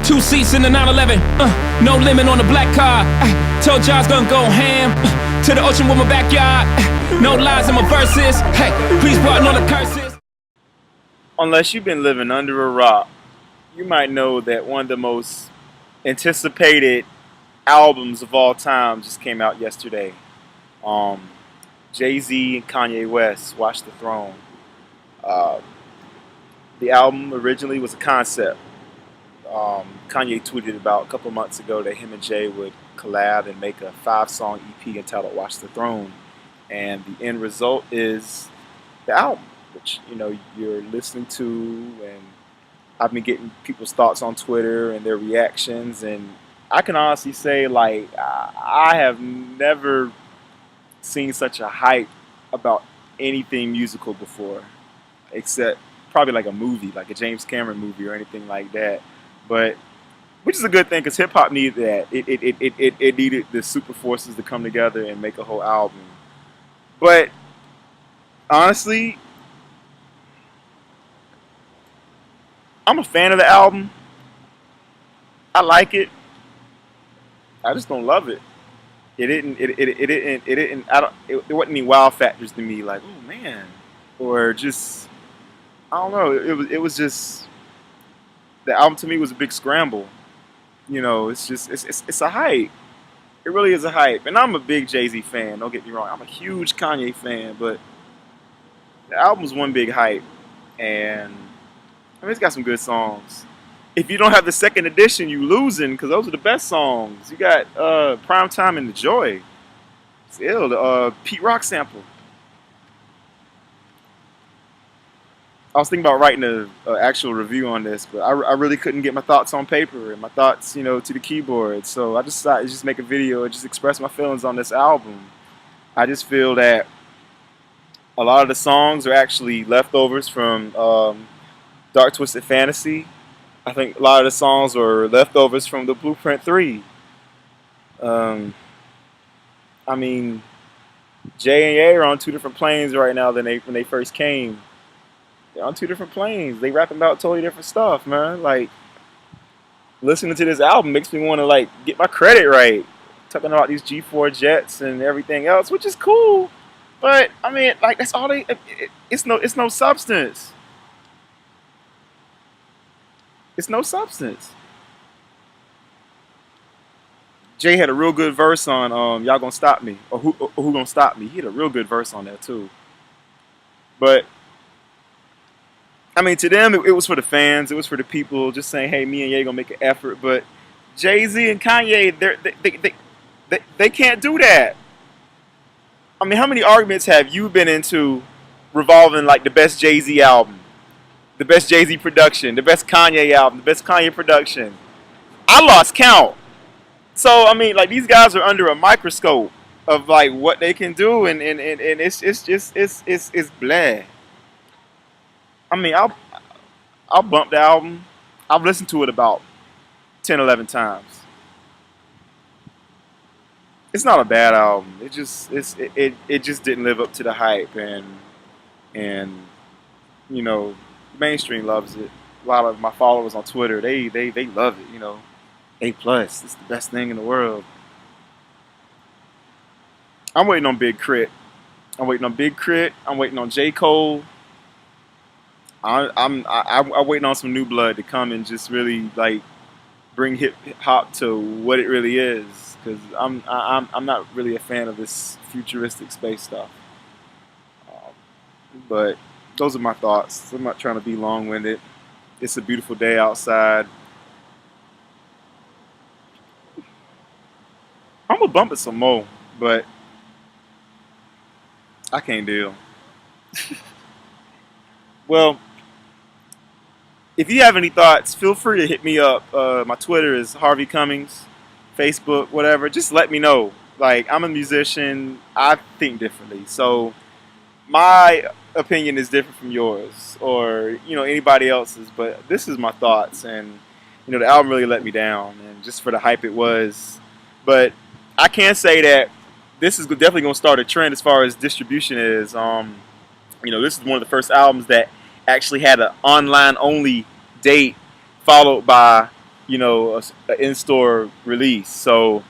2 seats in the 911, no limit on the black car. Told you I was gonna go ham, to the ocean with my backyard. No lies in my verses, hey, please pardon all the curses. Unless you've been living under a rock, you might know that one of the most anticipated albums of all time just came out yesterday. Jay-Z and Kanye West, Watch the Throne. The album originally was a concept. Kanye tweeted about a couple months ago that him and Jay would collab and make a 5-song EP entitled Watch the Throne. And the end result is the album, which, you know, you're listening to, and I've been getting people's thoughts on Twitter and their reactions, and I can honestly say, like, I have never seen such a hype about anything musical before, except probably like a movie, like a James Cameron movie or anything like that. But which is a good thing, because hip hop needed that. It needed the super forces to come together and make a whole album. But honestly, I'm a fan of the album. I like it. I just don't love it. There wasn't any wow factors to me, like, oh man, or just, I don't know. It was just, the album to me was a big scramble. You know, it's a hype. It really is a hype. And I'm a big Jay-Z fan, don't get me wrong. I'm a huge Kanye fan, but the album's one big hype. And I mean, it's got some good songs. If you don't have the second edition, you losing, because those are the best songs. You got Primetime and The Joy. It's ill. The Pete Rock sample. I was thinking about writing an actual review on this, but I really couldn't get my thoughts on paper and my thoughts, you know, to the keyboard. So I just decided to just make a video and just express my feelings on this album. I just feel that a lot of the songs are actually leftovers from Dark Twisted Fantasy. I think a lot of the songs were leftovers from the Blueprint 3. I mean, Jay and Ye are on two different planes right now than when they first came. They're on two different planes. They rapping about totally different stuff, man. Like, listening to this album makes me want to, like, get my credit right. Talking about these G4 jets and everything else, which is cool. But I mean, like, that's all they. It's no substance. It's no substance. Jay had a real good verse on "Y'all Gonna Stop Me" or "Who Gonna Stop Me." He had a real good verse on there too. But I mean, to them, it was for the fans. It was for the people just saying, "Hey, me and Ye gonna make an effort." But Jay-Z and Kanye, they can't do that. I mean, how many arguments have you been into revolving like the best Jay-Z album, the best Jay-Z production, the best Kanye album, the best Kanye production? I lost count. So I mean, like, these guys are under a microscope of like what they can do, and it's blah. I mean, I'll bump the album. I've listened to it about 10, 11 times. It's not a bad album. It just didn't live up to the hype, and you know, mainstream loves it. A lot of my followers on Twitter, they love it. You know, A+. It's the best thing in the world. I'm waiting on Big Crit. I'm waiting on J. Cole. I'm waiting on some new blood to come and just really, like, bring hip hop to what it really is, because I'm not really a fan of this futuristic space stuff. But those are my thoughts. I'm not trying to be long-winded. It's a beautiful day outside. I'm gonna bump it some more, but I can't deal. Well, if you have any thoughts, feel free to hit me up. My Twitter is Harvey Cummings, Facebook, whatever. Just let me know. Like, I'm a musician. I think differently. So my opinion is different from yours or, you know, anybody else's. But this is my thoughts. And, you know, the album really let me down. And just for the hype it was. But I can say that this is definitely going to start a trend as far as distribution is. You know, this is one of the first albums that actually had an online-only date followed by you know, a in-store release. So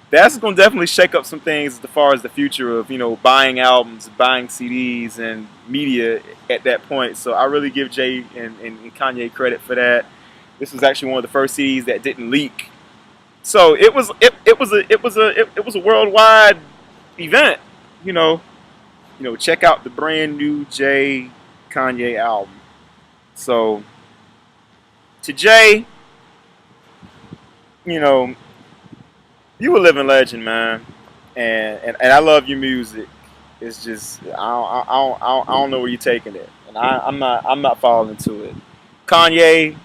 that's going to definitely shake up some things as far as the future of, you know, buying albums, buying CDs and media at that point. So I really give Jay and Kanye credit for that. This was actually one of the first CDs that didn't leak. So it was a worldwide event, you know. Check out the brand new Jay Kanye album. So to Jay, you know, you a living legend, man, and I love your music. It's just I don't know where you're taking it, and I'm not falling into it. Kanye,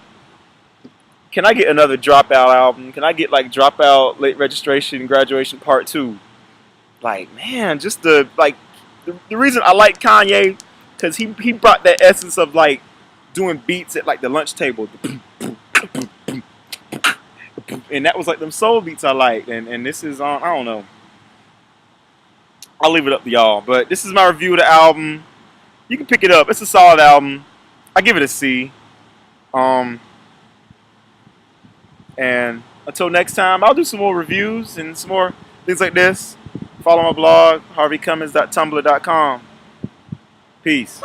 can I get another Dropout album? Can I get like Dropout, Late Registration, Graduation Part 2? Like, man, just the reason I like Kanye, because he brought that essence of like doing beats at like the lunch table. And that was like them soul beats I liked. And this is I don't know. I'll leave it up to y'all. But this is my review of the album. You can pick it up. It's a solid album. I give it a C. And until next time, I'll do some more reviews and some more things like this. Follow my blog, harveycummings.tumblr.com. Peace.